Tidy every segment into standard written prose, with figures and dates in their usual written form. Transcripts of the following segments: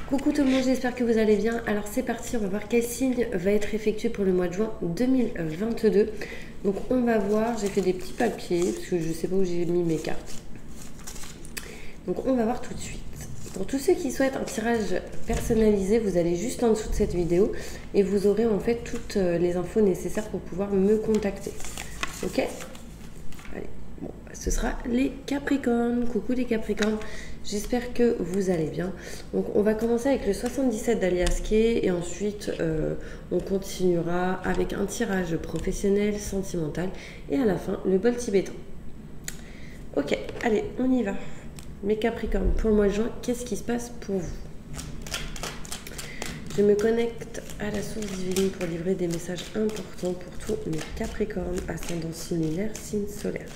Coucou tout le monde, j'espère que vous allez bien. Alors c'est parti, on va voir quel signe va être effectué pour le mois de juin 2022. Donc on va voir, j'ai fait des petits papiers parce que je ne sais pas où j'ai mis mes cartes. Donc on va voir tout de suite. Pour tous ceux qui souhaitent un tirage personnalisé, vous allez juste en dessous de cette vidéo et vous aurez en fait toutes les infos nécessaires pour pouvoir me contacter. Ok ? Allez, bon, ce sera les Capricornes. Coucou les Capricornes, j'espère que vous allez bien. Donc on va commencer avec le 77 d'Alias Kay et ensuite on continuera avec un tirage professionnel, sentimental et à la fin le bol tibétain. Ok, allez, on y va. Mes Capricornes, pour le mois de juin, qu'est-ce qui se passe pour vous? Je me connecte à la source divine pour livrer des messages importants pour tous mes Capricornes, ascendant signe lunaire, signe solaire,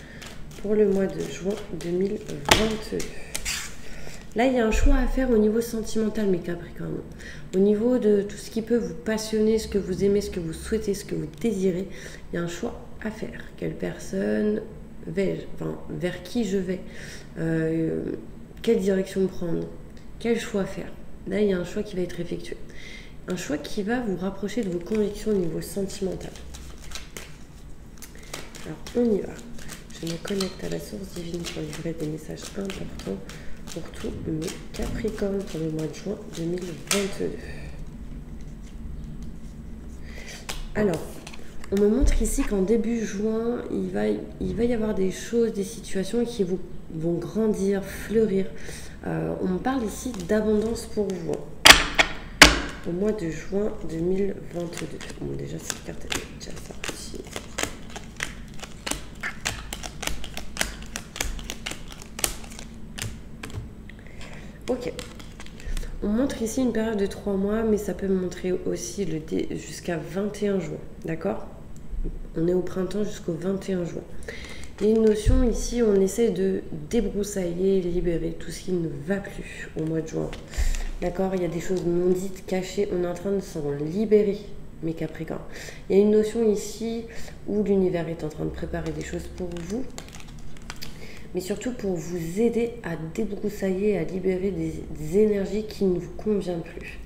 pour le mois de juin 2022. Là, il y a un choix à faire au niveau sentimental, mes Capricornes. Au niveau de tout ce qui peut vous passionner, ce que vous aimez, ce que vous souhaitez, ce que vous désirez, il y a un choix à faire. Quelle personne vais-je, enfin, vers qui je vais, quelle direction prendre, quel choix faire. Là, il y a un choix qui va être effectué. Un choix qui va vous rapprocher de vos convictions au niveau sentimental. Alors, on y va. Je me connecte à la source divine pour livrer des messages importants pour tous mes Capricornes pour le mois de juin 2022. Alors, on me montre ici qu'en début juin, il va y avoir des choses, des situations qui vont grandir, fleurir. On me parle ici d'abondance pour vous. Au mois de juin 2022. Bon, déjà, cette carte est déjà sortie. Ok. On montre ici une période de 3 mois, mais ça peut montrer aussi jusqu'à 21 juin. D'accord ? On est au printemps jusqu'au 21 juin. Il y a une notion ici, on essaie de débroussailler, libérer tout ce qui ne va plus au mois de juin. D'accord ? Il y a des choses non dites, cachées. On est en train de s'en libérer, mes Capricornes. Il y a une notion ici où l'univers est en train de préparer des choses pour vous, mais surtout pour vous aider à débroussailler, à libérer des énergies qui ne vous conviennent plus.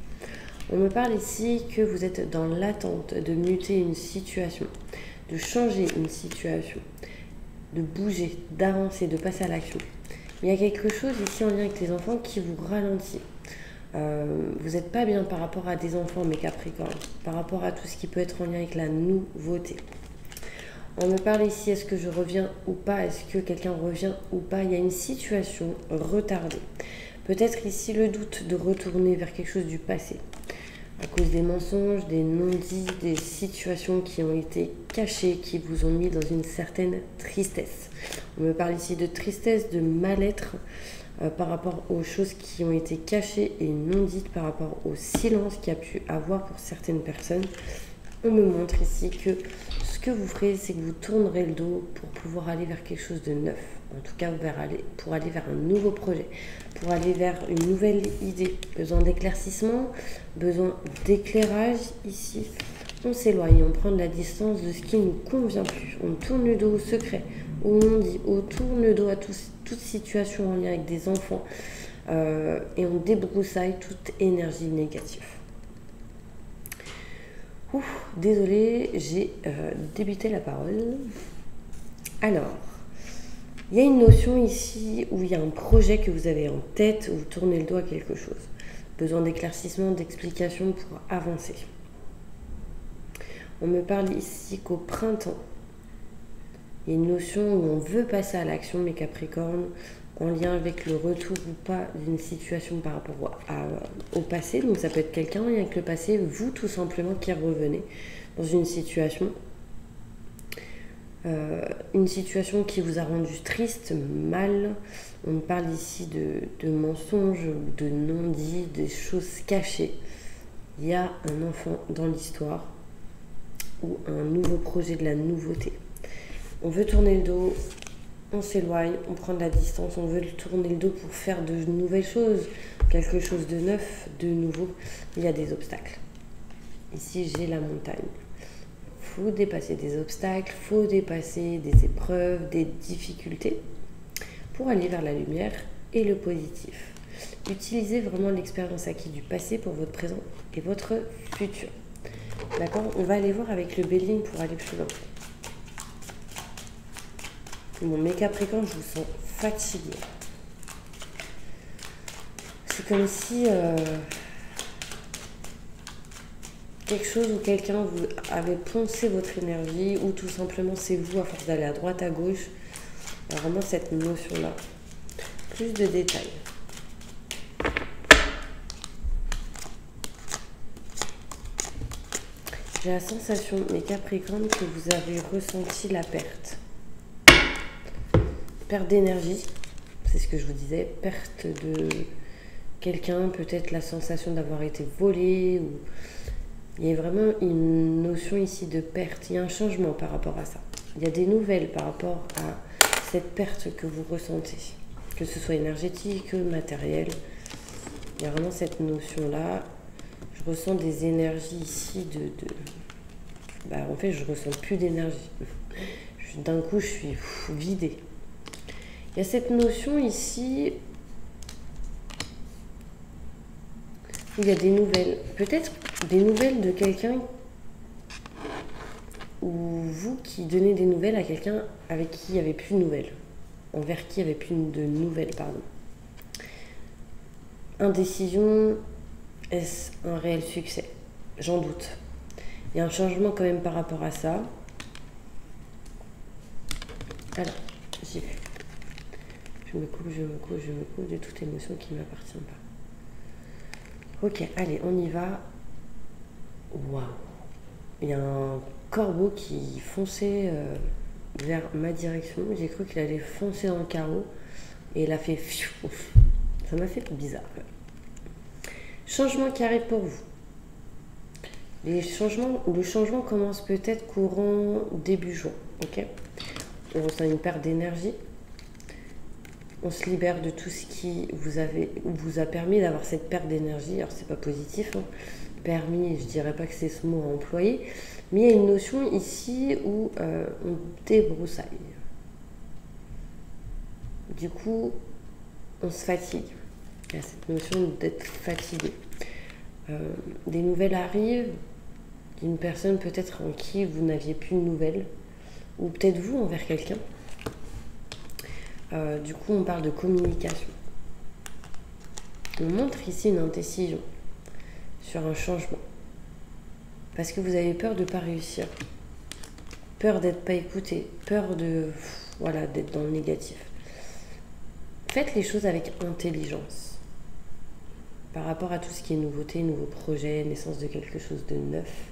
On me parle ici que vous êtes dans l'attente de muter une situation, de changer une situation, de bouger, d'avancer, de passer à l'action. Il y a quelque chose ici en lien avec les enfants qui vous ralentit. Vous n'êtes pas bien par rapport à des enfants, mes Capricornes, par rapport à tout ce qui peut être en lien avec la nouveauté. On me parle ici, est-ce que je reviens ou pas? Est-ce que quelqu'un revient ou pas? Il y a une situation retardée. Peut-être ici le doute de retourner vers quelque chose du passé. À cause des mensonges, des non-dits, des situations qui ont été cachées, qui vous ont mis dans une certaine tristesse. On me parle ici de tristesse, de mal-être par rapport aux choses qui ont été cachées et non dites, par rapport au silence qu'il y a pu avoir pour certaines personnes. On me montre ici que ce que vous ferez, c'est que vous tournerez le dos pour pouvoir aller vers quelque chose de neuf. En tout cas, pour aller vers un nouveau projet, pour aller vers une nouvelle idée. Besoin d'éclaircissement, besoin d'éclairage ici. On s'éloigne, on prend de la distance de ce qui ne nous convient plus. On tourne le dos au secret, au non-dit, on tourne le dos à toute situation en lien avec des enfants et on débroussaille toute énergie négative. Désolée, j'ai débuté la parole. Alors, il y a une notion ici où il y a un projet que vous avez en tête, où vous tournez le dos à quelque chose. Besoin d'éclaircissement, d'explication pour avancer. On me parle ici qu'au printemps, il y a une notion où on veut passer à l'action, mes Capricornes, en lien avec le retour ou pas d'une situation par rapport au passé. Donc ça peut être quelqu'un en lien avec le passé, vous tout simplement qui revenez dans une situation qui vous a rendu triste, mal. On me parle ici de mensonges, de non-dits, des choses cachées. Il y a un enfant dans l'histoire ou un nouveau projet, de la nouveauté. On veut tourner le dos, on s'éloigne, on prend de la distance, on veut tourner le dos pour faire de nouvelles choses, quelque chose de neuf, de nouveau. Il y a des obstacles. Ici, j'ai la montagne. Il faut dépasser des obstacles, il faut dépasser des épreuves, des difficultés pour aller vers la lumière et le positif. Utilisez vraiment l'expérience acquise du passé pour votre présent et votre futur. D'accord? On va aller voir avec le Béline pour aller plus loin. Bon, mes Capricornes, je vous sens fatigué. C'est comme si quelque chose ou quelqu'un vous avait poncé votre énergie, ou tout simplement c'est vous à force d'aller à droite, à gauche. Il y a vraiment cette notion-là. Plus de détails. J'ai la sensation, mes Capricornes, que vous avez ressenti la perte. Perte d'énergie, c'est ce que je vous disais. Perte de quelqu'un, peut-être la sensation d'avoir été volé. Ou... Il y a vraiment une notion ici de perte. Il y a un changement par rapport à ça. Il y a des nouvelles par rapport à cette perte que vous ressentez. Que ce soit énergétique, matériel. Il y a vraiment cette notion-là. Je ressens des énergies ici Bah, en fait, je ressens plus d'énergie. D'un coup, je suis vidée. Il y a cette notion ici où il y a des nouvelles. Peut-être des nouvelles de quelqu'un, ou vous qui donnez des nouvelles à quelqu'un avec qui il n'y avait plus de nouvelles. Envers qui il n'y avait plus de nouvelles, pardon. Indécision, est-ce un réel succès? J'en doute. Il y a un changement quand même par rapport à ça. Alors, j'y vais. Je me coupe de toute émotion qui ne m'appartient pas. Ok, allez, on y va. Waouh! Il y a un corbeau qui fonçait vers ma direction. J'ai cru qu'il allait foncer dans le carreau. Et il a fait... Ça m'a fait bizarre. Changement qui arrive pour vous. Le changement commence peut-être courant début juin. Ok? On ressent une perte d'énergie. On se libère de tout ce qui vous a permis d'avoir cette perte d'énergie. Alors, c'est pas positif. Hein. Permis, je dirais pas que c'est ce mot à employer. Mais il y a une notion ici où on débroussaille. Du coup, on se fatigue. Il y a cette notion d'être fatigué. Des nouvelles arrivent d'une personne peut-être en qui vous n'aviez plus de nouvelles, ou peut-être vous envers quelqu'un. Du coup, on parle de communication. On montre ici une indécision sur un changement. Parce que vous avez peur de ne pas réussir. Peur d'être pas écouté. Peur de, voilà, d'être dans le négatif. Faites les choses avec intelligence. Par rapport à tout ce qui est nouveauté, nouveau projet, naissance de quelque chose de neuf.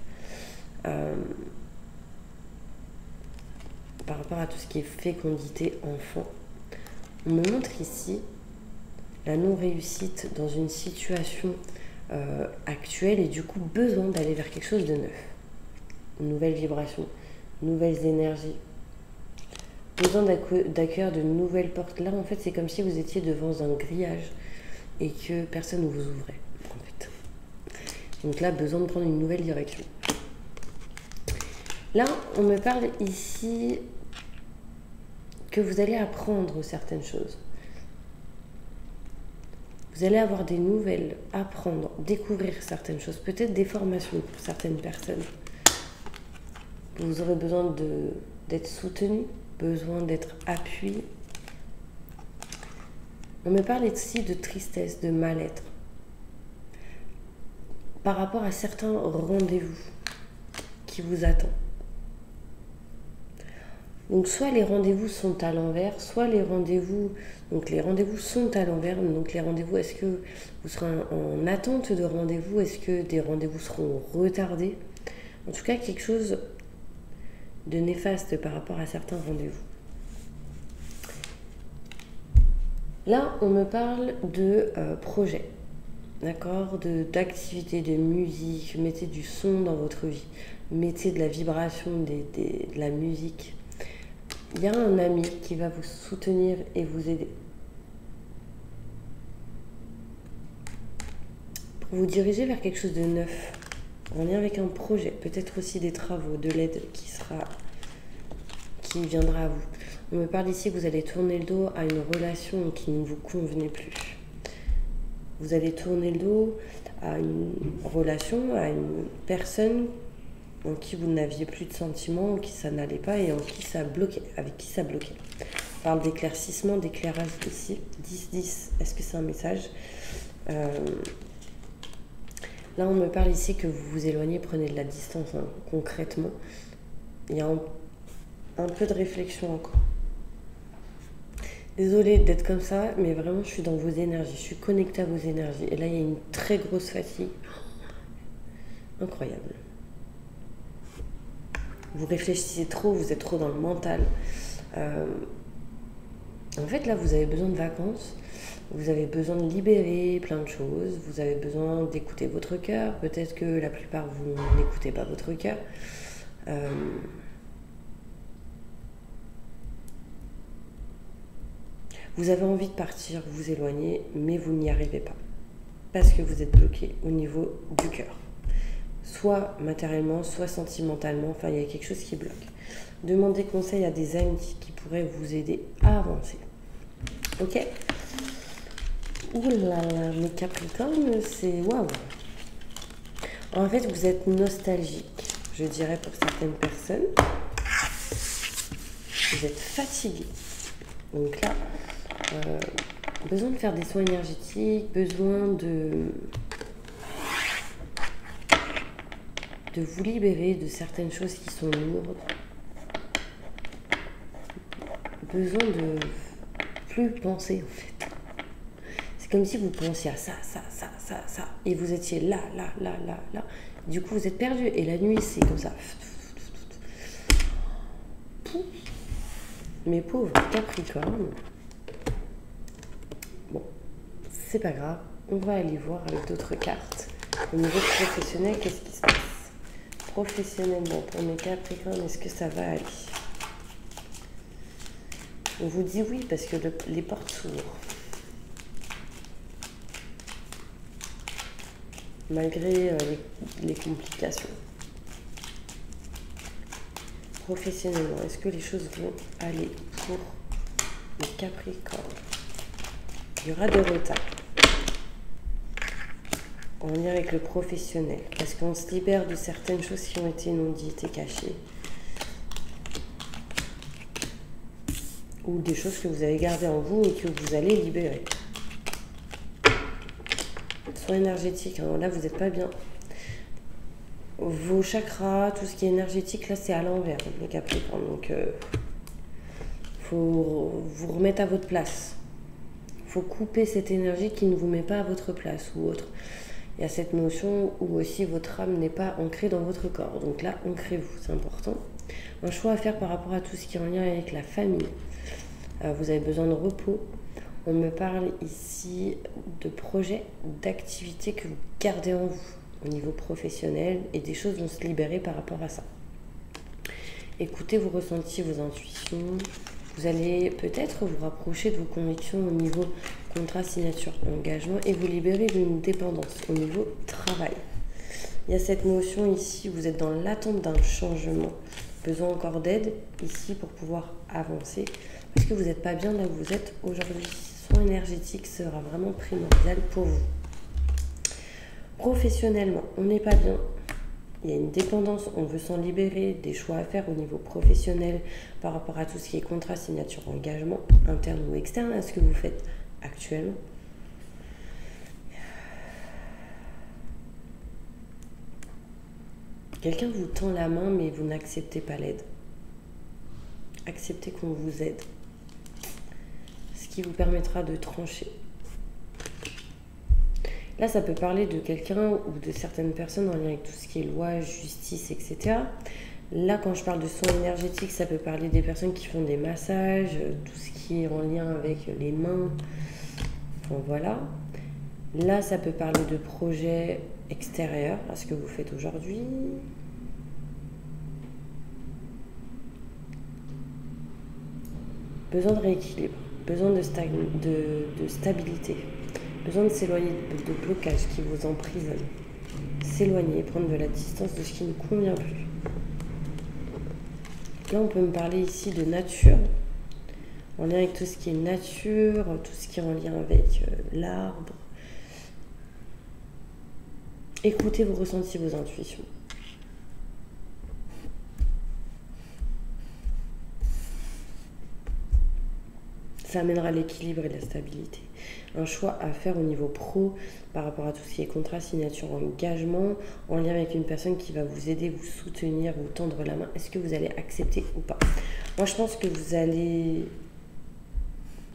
Par rapport à tout ce qui est fécondité, enfant. On me montre ici la non-réussite dans une situation actuelle et du coup besoin d'aller vers quelque chose de neuf. Une nouvelle vibration, nouvelles énergies. Besoin d'accueillir de nouvelles portes. Là, en fait, c'est comme si vous étiez devant un grillage et que personne ne vous ouvrait, en fait. Donc là, besoin de prendre une nouvelle direction. Là, on me parle ici que vous allez apprendre certaines choses. Vous allez avoir des nouvelles, apprendre, découvrir certaines choses, peut-être des formations pour certaines personnes. Vous aurez besoin d'être soutenu, besoin d'être appuyé. On me parle ici de tristesse, de mal-être, par rapport à certains rendez-vous qui vous attendent. Donc soit les rendez-vous sont à l'envers, soit les rendez-vous sont à l'envers. Donc les rendez-vous, est-ce que vous serez en attente de rendez-vous? Est-ce que des rendez-vous seront retardés? En tout cas, quelque chose de néfaste par rapport à certains rendez-vous. Là, on me parle de projet, d'accord, d'activité, de musique. Mettez du son dans votre vie, mettez de la vibration, de la musique. Il y a un ami qui va vous soutenir et vous aider. Pour vous diriger vers quelque chose de neuf, en lien avec un projet, peut-être aussi des travaux, de l'aide qui viendra à vous. On me parle ici que vous allez tourner le dos à une relation qui ne vous convenait plus. Vous allez tourner le dos à une relation, à une personne en qui vous n'aviez plus de sentiments, en qui ça n'allait pas et en qui ça bloquait, avec qui ça bloquait. On parle d'éclaircissement, d'éclairage ici. 10-10, est-ce que c'est un message? Là, on me parle ici que vous vous éloignez, prenez de la distance, hein, concrètement. Il y a un peu de réflexion encore. Désolée d'être comme ça, mais vraiment, je suis dans vos énergies. Je suis connectée à vos énergies. Et là, il y a une très grosse fatigue. Incroyable. Vous réfléchissez trop, vous êtes trop dans le mental. En fait, là, vous avez besoin de vacances. Vous avez besoin de libérer plein de choses. Vous avez besoin d'écouter votre cœur. Peut-être que la plupart, vous n'écoutez pas votre cœur. Vous avez envie de partir, vous éloigner, mais vous n'y arrivez pas. Parce que vous êtes bloqué au niveau du cœur. Soit matériellement, soit sentimentalement. Enfin, il y a quelque chose qui bloque. Demandez conseil à des amis qui pourraient vous aider à avancer. Ok? Ouh là là, mes Capricornes, c'est waouh! En fait, vous êtes nostalgique, je dirais pour certaines personnes. Vous êtes fatigué. Donc là, besoin de faire des soins énergétiques, besoin de vous libérer de certaines choses qui sont lourdes. Besoin de plus penser en fait. C'est comme si vous pensiez à ça, et vous étiez là. Du coup, vous êtes perdu. Et la nuit, c'est comme ça. Mes pauvres Capricornes. Bon, c'est pas grave. On va aller voir avec d'autres cartes. Au niveau professionnel, qu'est-ce qui se passe? Professionnellement, pour mes Capricornes, est-ce que ça va aller? On vous dit oui parce que les portes s'ouvrent. Malgré les complications. Professionnellement, est-ce que les choses vont aller pour les Capricornes? Il y aura des retards en lien avec le professionnel, parce qu'on se libère de certaines choses qui ont été non dites et cachées, ou des choses que vous avez gardées en vous et que vous allez libérer. Soins énergétiques, hein, là vous n'êtes pas bien. Vos chakras, tout ce qui est énergétique, là c'est à l'envers, les Capricornes. Donc faut vous remettre à votre place. Faut couper cette énergie qui ne vous met pas à votre place ou autre. Il y a cette notion où aussi votre âme n'est pas ancrée dans votre corps. Donc là, ancrez-vous, c'est important. Un choix à faire par rapport à tout ce qui est en lien avec la famille. Vous avez besoin de repos. On me parle ici de projets, d'activités que vous gardez en vous au niveau professionnel et des choses vont se libérer par rapport à ça. Écoutez vos ressentis, vos intuitions. Vous allez peut-être vous rapprocher de vos convictions au niveau contrat, signature, engagement et vous libérer d'une dépendance au niveau travail. Il y a cette notion ici, vous êtes dans l'attente d'un changement. Besoin encore d'aide ici pour pouvoir avancer parce que vous n'êtes pas bien là où vous êtes aujourd'hui. Soin énergétique sera vraiment primordial pour vous. Professionnellement, on n'est pas bien. Il y a une dépendance, on veut s'en libérer, des choix à faire au niveau professionnel par rapport à tout ce qui est contrat, signature, engagement, interne ou externe, à ce que vous faites actuellement. Quelqu'un vous tend la main, mais vous n'acceptez pas l'aide. Acceptez qu'on vous aide. Ce qui vous permettra de trancher. Là, ça peut parler de quelqu'un ou de certaines personnes en lien avec tout ce qui est loi, justice, etc. Là, quand je parle de soins énergétiques, ça peut parler des personnes qui font des massages, tout ce qui est en lien avec les mains. Enfin, voilà. Là, ça peut parler de projets extérieurs à ce que vous faites aujourd'hui. Besoin de rééquilibre, besoin de stabilité. Besoin de s'éloigner de blocages qui vous emprisonnent. S'éloigner, prendre de la distance de ce qui ne convient plus. Là, on peut me parler ici de nature. En lien avec tout ce qui est nature, tout ce qui est en lien avec l'arbre, Écoutez vos ressentis, vos intuitions. Ça amènera l'équilibre et la stabilité. Un choix à faire au niveau pro par rapport à tout ce qui est contrat, signature, engagement, en lien avec une personne qui va vous aider, vous soutenir, vous tendre la main. Est-ce que vous allez accepter ou pas? Moi, je pense que vous allez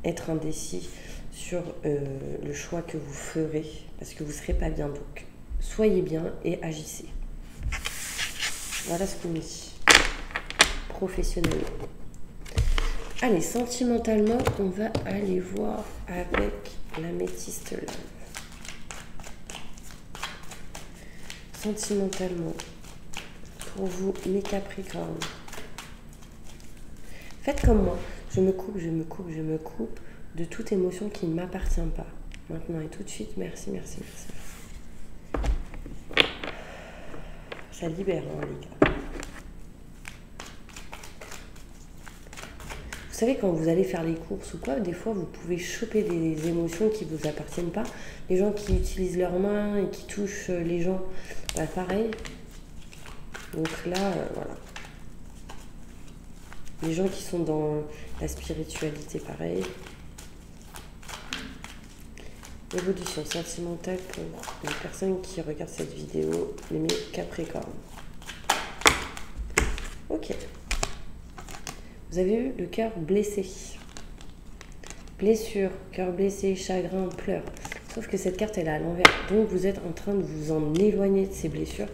être indécis sur le choix que vous ferez parce que vous ne serez pas bien. Donc, soyez bien et agissez. Voilà ce qu'on me dit. Professionnellement. Allez, sentimentalement, on va aller voir avec l'améthyste là. Sentimentalement, pour vous, mes Capricornes. Faites comme moi. Je me coupe de toute émotion qui ne m'appartient pas. Maintenant et tout de suite, merci. Ça libère, hein, les gars. Vous savez, quand vous allez faire les courses ou quoi, des fois, vous pouvez choper des émotions qui ne vous appartiennent pas. Les gens qui utilisent leurs mains et qui touchent les gens, bah, pareil. Donc là, voilà. Les gens qui sont dans la spiritualité, pareil. Évolution sentimentale pour les personnes qui regardent cette vidéo, les Capricornes. Ok. Vous avez eu le cœur blessé. Blessure, cœur blessé, chagrin, pleurs. Sauf que cette carte, elle est à l'envers. Donc, vous êtes en train de vous en éloigner de ces blessures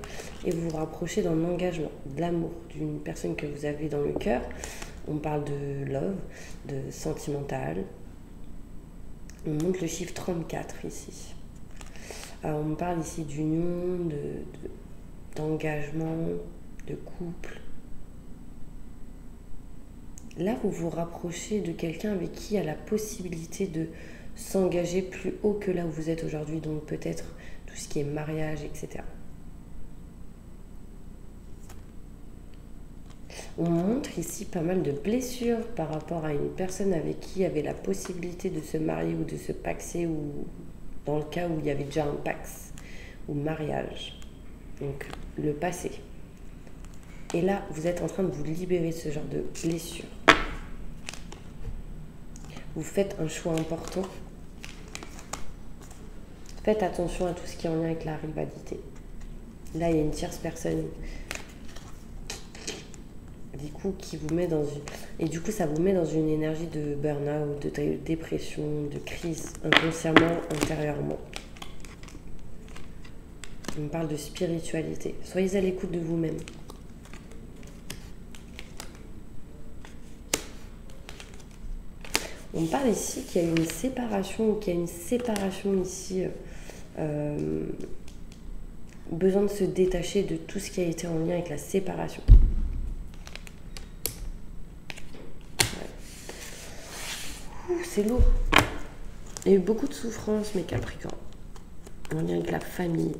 et vous vous rapprochez d'un engagement, de l'amour, d'une personne que vous avez dans le cœur. On parle de love, de sentimental. On montre le chiffre 34 ici. On parle ici d'union, d'engagement, de couple. Là, vous vous rapprochez de quelqu'un avec qui a la possibilité de s'engager plus haut que là où vous êtes aujourd'hui. Donc peut-être tout ce qui est mariage, etc. On montre ici pas mal de blessures par rapport à une personne avec qui il y avait la possibilité de se marier ou de se paxer, ou dans le cas où il y avait déjà un pax ou mariage. Donc le passé. Et là, vous êtes en train de vous libérer de ce genre de blessures. Vous faites un choix important. Faites attention à tout ce qui est en lien avec la rivalité. Là, il y a une tierce personne, du coup, qui vous met dans une... Et du coup, ça vous met dans une énergie de burn-out, de dépression, de crise, inconsciemment, intérieurement. On parle de spiritualité. Soyez à l'écoute de vous-même. On parle ici qu'il y a une séparation, ou qu'il y a une séparation ici, besoin de se détacher de tout ce qui a été en lien avec la séparation. Ouais. C'est lourd. Il y a eu beaucoup de souffrance, mes Capricornes, en lien avec la famille.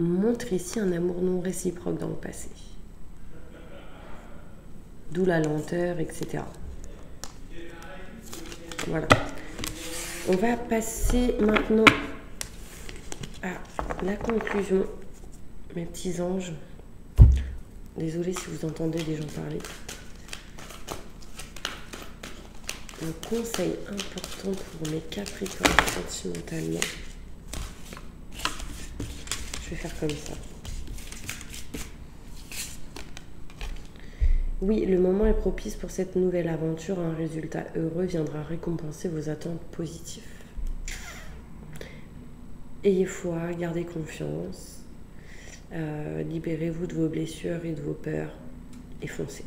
On montre ici un amour non réciproque dans le passé. D'où la lenteur, etc. Voilà. On va passer maintenant à la conclusion, mes petits anges. Désolée si vous entendez des gens parler. Un conseil important pour mes Capricornes sentimentalement. Je vais faire comme ça. Oui, le moment est propice pour cette nouvelle aventure. Un résultat heureux viendra récompenser vos attentes positives. Ayez foi, gardez confiance. Libérez-vous de vos blessures et de vos peurs. Et foncez.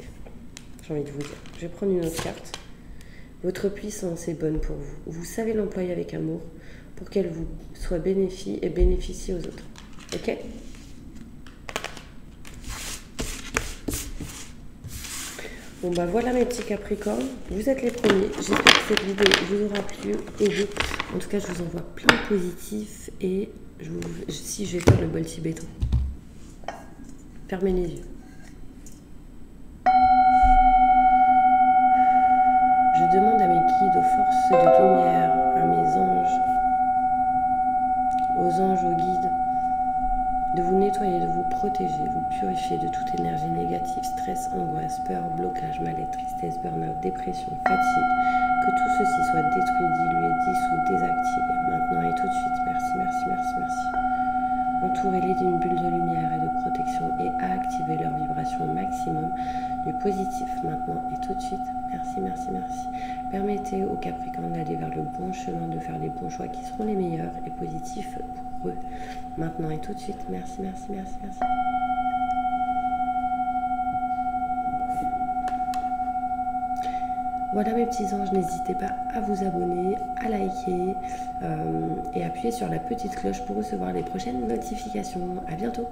J'ai envie de vous dire. Je vais prendre une autre carte. Votre puissance est bonne pour vous. Vous savez l'employer avec amour pour qu'elle vous soit bénéfique et bénéficie aux autres. Ok ? Bon bah voilà mes petits Capricornes, vous êtes les premiers. J'espère que cette vidéo vous aura plu, aidé. En tout cas, je vous envoie plein de positifs et si je vais faire le bol tibétain. Fermez les yeux. Je demande à mes guides, aux forces de lumière, à mes anges, aux anges, aux guides, de vous nettoyer, de vous protéger, vous purifier de toute énergie négative, stress, angoisse, peur, blocage, mal-être, tristesse, burn-out, dépression, fatigue. Que tout ceci soit détruit, dilué, dissous, désactivé. Maintenant et tout de suite. Merci, merci, merci, merci. Entourez-les d'une bulle de lumière et de protection et activez leur vibration au maximum du positif maintenant et tout de suite. Merci, merci, merci. Permettez aux Capricornes d'aller vers le bon chemin, de faire les bons choix qui seront les meilleurs et positifs pour eux. Maintenant et tout de suite. Merci, merci, merci, merci. Voilà mes petits anges, n'hésitez pas à vous abonner, à liker et appuyer sur la petite cloche pour recevoir les prochaines notifications. À bientôt.